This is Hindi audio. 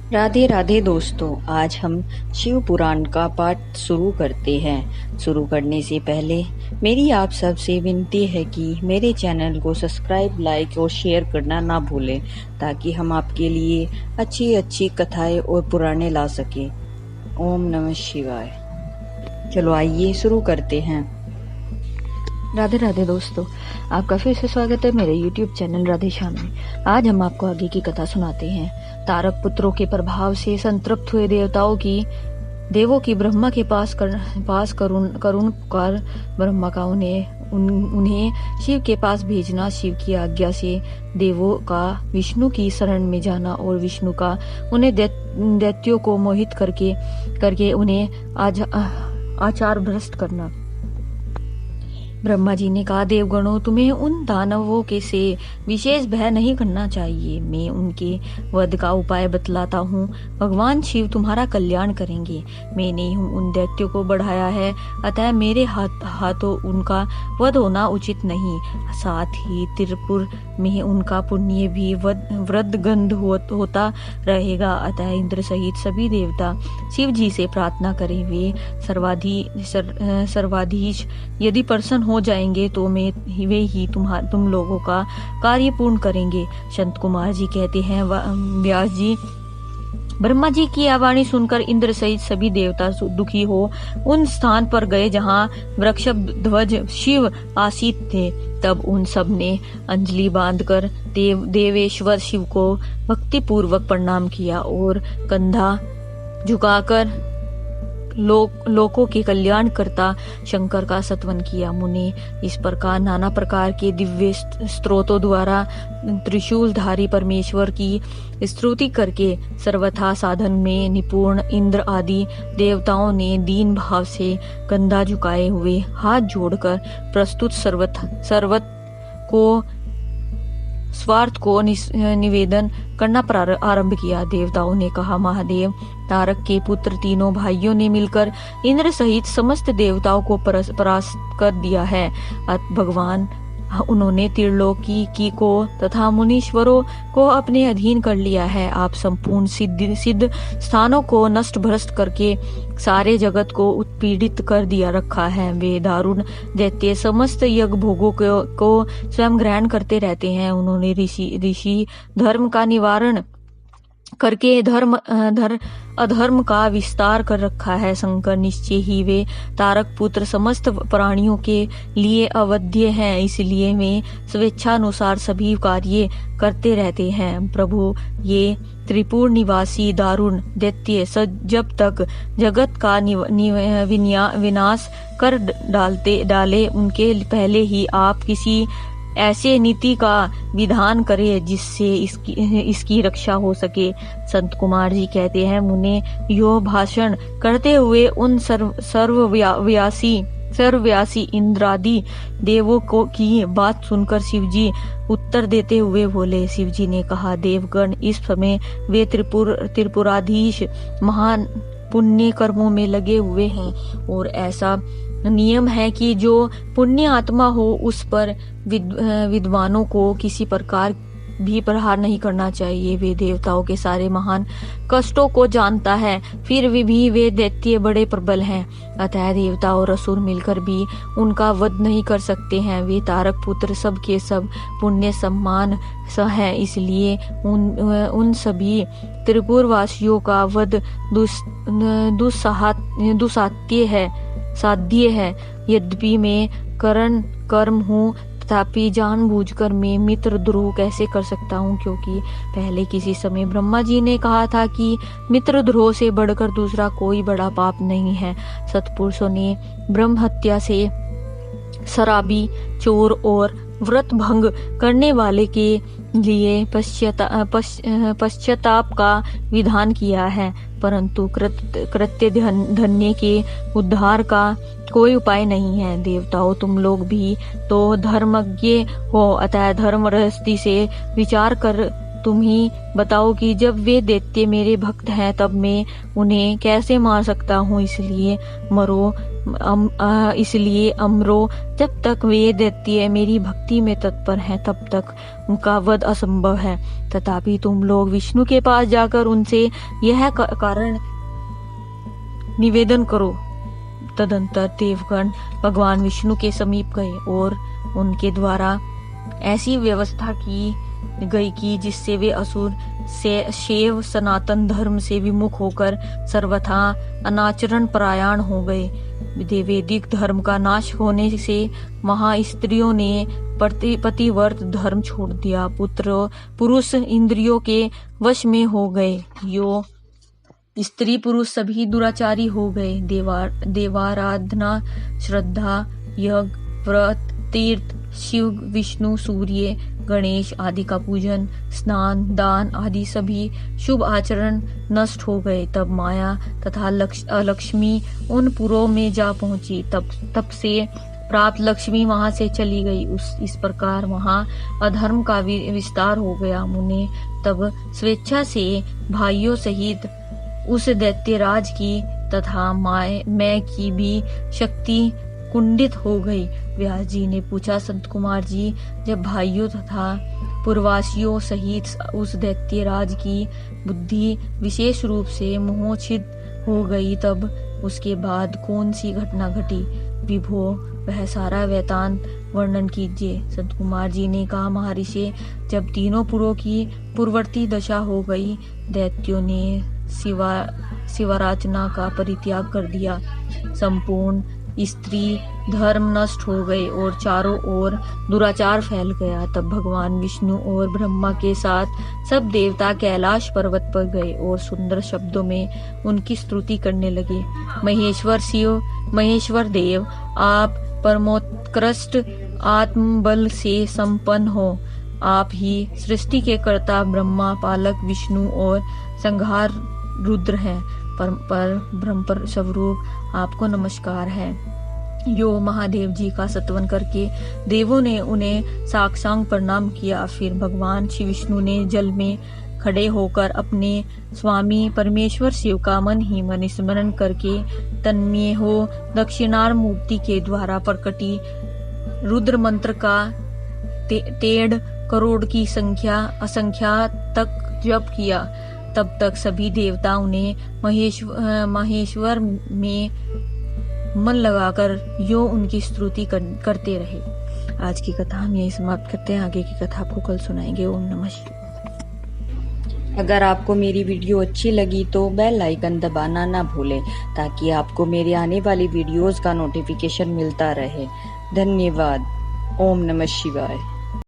राधे राधे दोस्तों, आज हम शिव पुराण का पाठ शुरू करते हैं। शुरू करने से पहले मेरी आप सबसे विनती है कि मेरे चैनल को सब्सक्राइब, लाइक और शेयर करना ना भूलें, ताकि हम आपके लिए अच्छी अच्छी कथाएं और पुराणे ला सकें। ओम नमः शिवाय। चलो आइए शुरू करते हैं। राधे राधे दोस्तों, आपका फिर से स्वागत है मेरे YouTube चैनल राधे श्याम में। आज हम आपको आगे की कथा सुनाते हैं। तारक पुत्रों के प्रभाव से संतृप्त हुए देवों की ब्रह्मा के पास करुण पुकार। ब्रह्मा का उन्हें शिव के पास भेजना, शिव की आज्ञा से देवों का विष्णु की शरण में जाना और विष्णु का उन्हें दैत्यों को मोहित करके उन्हें आचार भ्रष्ट करना। ब्रह्मा जी ने कहा, देवगणों, तुम्हें उन दानवों के से विशेष भय नहीं करना चाहिए। मैं उनके वध का उपाय बतलाता हूँ। भगवान शिव तुम्हारा कल्याण करेंगे। मैंने ही उन दैत्यों को बढ़ाया है, अतः मेरे हाथों उनका वध होना उचित नहीं। साथ ही त्रिपुर में उनका पुण्य भी वृद्धगंध होता रहेगा। अतः इंद्र सहित सभी देवता शिव जी से प्रार्थना करें। वे सर्वाधीश यदि प्रसन्न हो जाएंगे तो वे ही तुम लोगों का कार्य पूर्ण करेंगे। संत कुमार जी कहते हैं, व्यास जी, ब्रह्मा जी की आवाणी सुनकर इंद्र सहित सभी देवता दुखी हो उन स्थान पर गए जहाँ वृक्ष ध्वज शिव आसीत थे। तब उन सब ने अंजलि बांधकर देवेश्वर शिव को भक्ति पूर्वक प्रणाम किया और कंधा झुकाकर लोकों के कल्याण करता शंकर का स्तवन किया। मुनि इस प्रकार नाना प्रकार के दिव्य स्त्रोतों द्वारा त्रिशूलधारी परमेश्वर की स्तुति करके सर्वथा साधन में निपुण इंद्र आदि देवताओं ने दीन भाव से कंधा झुकाए हुए हाथ जोड़कर प्रस्तुत स्वार्थ को निवेदन करना आरंभ किया। देवताओं ने कहा, महादेव, तारक के पुत्र तीनों भाइयों ने मिलकर इंद्र सहित समस्त देवताओं को परास्त कर दिया है। भगवान, उन्होंने त्रिलोकी को तथा मुनीश्वरों को अपने अधीन कर लिया है। आप संपूर्ण सिद्ध स्थानों को नष्ट भ्रष्ट करके सारे जगत को उत्पीड़ित कर दिया रखा है। वे दारुण दैत्य समस्त यज्ञ भोगों को स्वयं ग्रहण करते रहते हैं। उन्होंने ऋषि धर्म का निवारण करके अधर्म का विस्तार कर रखा है। शंकर निश्चय ही वे तारक पुत्र समस्त प्राणियों के लिए अवध्य हैं, इसलिए वे स्वेच्छानुसार सभी कार्य करते रहते हैं। प्रभु, ये त्रिपुर निवासी दारुण दैत्य जब तक जगत का विनाश कर डाले उनके पहले ही आप किसी ऐसे नीति का विधान करे जिससे इसकी रक्षा हो सके। संत कुमार जी कहते हैं, मुने यो भाषण करते हुए उन सर्वव्यासी इंद्रादि देवों की बात सुनकर शिवजी उत्तर देते हुए बोले। शिवजी ने कहा, देवगण, इस समय वे त्रिपुराधीश महान पुण्य कर्मों में लगे हुए हैं और ऐसा नियम है कि जो पुण्य आत्मा हो उस पर विद्वानों को किसी प्रकार भी प्रहार नहीं करना चाहिए। वे देवताओं के सारे महान कष्टों को जानता है, फिर भी वे दैत्य बड़े प्रबल हैं। अतः देवता और असुर मिलकर भी उनका वध नहीं कर सकते हैं। वे तारक पुत्र सब के सब पुण्य सम्मान है, इसलिए उन सभी त्रिपुर वासियों का वध साध्य है। यद्यपि मैं कर्म हूँ, तथापि जानबूझकर मैं मित्र द्रोह कैसे कर सकता हूँ, क्योंकि पहले किसी समय ब्रह्मा जी ने कहा था कि मित्र द्रोह से बढ़कर दूसरा कोई बड़ा पाप नहीं है। सत्पुरुषों ने ब्रह्म हत्या से, शराबी, चोर और व्रत भंग करने वाले के लिए पश्चाताप का विधान किया है, परंतु कृत्य धन्य के उद्धार का कोई उपाय नहीं है। देवताओं, तुम लोग भी तो धर्मज्ञ हो, अतः धर्म रहस्ती से विचार तुम ही बताओ कि जब वे दैत्य मेरे भक्त हैं तब मैं उन्हें कैसे मार सकता हूँ। इसलिए अमरो, जब तक वे दैत्य मेरी भक्ति में तत्पर हैं तब तक उनका वध असंभव है। तथापि तुम लोग विष्णु के पास जाकर उनसे यह कारण निवेदन करो। तदंतर देवगण भगवान विष्णु के समीप गए और उनके द्वारा ऐसी व्यवस्था की गई कि जिससे वे असुर से शैव सनातन धर्म से विमुख होकर सर्वथा अनाचरण परायण हो गए। वैदिक धर्म का नाश होने से महास्त्रियों ने पतिव्रत धर्म छोड़ दिया। पुरुष इंद्रियों के वश में हो गए। यो स्त्री पुरुष सभी दुराचारी हो गए। देवाराधना, श्रद्धा, यज्ञ, व्रत, तीर्थ, शिव, विष्णु, सूर्य, गणेश आदि का पूजन, स्नान, दान आदि सभी शुभ आचरण नष्ट हो गए। तब माया तथा लक्ष्मी उन पुरों में जा पहुंची। तब से प्राप्त लक्ष्मी वहां से चली गई। इस प्रकार वहां अधर्म का विस्तार हो गया। मुने तब स्वेच्छा से भाइयों सहित उस दैत्यराज की तथा मैं की भी शक्ति कुंडित हो गई। व्यास जी ने पूछा, संत कुमार जी, जब भाइयों तथा पूर्ववासियों सहित उस दैत्यराज की बुद्धि विशेष रूप से मोहचित हो गई तब उसके बाद कौन सी घटना घटी? विभो, वह सारा वृतांत वर्णन कीजिए। संत कुमार जी ने कहा, महर्षि, जब तीनों पुरों की पूर्ववर्ती दशा हो गई, दैत्यों ने शिवाराचना का परित्याग कर दिया। संपूर्ण स्त्री धर्म नष्ट हो गए और चारों ओर दुराचार फैल गया। तब भगवान विष्णु और ब्रह्मा के साथ सब देवता कैलाश पर्वत पर गए और सुंदर शब्दों में उनकी स्तुति करने लगे। महेश्वर देव, आप परमोत्कृष्ट आत्मबल से संपन्न हो। आप ही सृष्टि के कर्ता ब्रह्मा, पालक विष्णु और संहार रुद्र हैं। पर ब्रह्म स्वरूप आपको नमस्कार है। यो महादेव जी का स्तवन करके देवों ने उन्हें साष्टांग प्रणाम किया। फिर भगवान श्री विष्णु ने जल में खड़े होकर अपने स्वामी परमेश्वर शिव का मन ही मन स्मरण करके तन्मय हो दक्षिणार मूर्ति के द्वारा प्रकटी रुद्र मंत्र का 1.5 करोड़ की असंख्या तक जप किया। तब तक सभी देवता उन्हें महेश्वर में मन लगाकर यो उनकी स्तुति करते रहे। आज की कथा हम यही समाप्त करते हैं। आगे की कथा आपको कल सुनाएंगे। ओम नमः शिवाय। अगर आपको मेरी वीडियो अच्छी लगी तो बेल आइकन दबाना ना भूलें ताकि आपको मेरे आने वाली वीडियोस का नोटिफिकेशन मिलता रहे। धन्यवाद। ओम नमः शिवाय।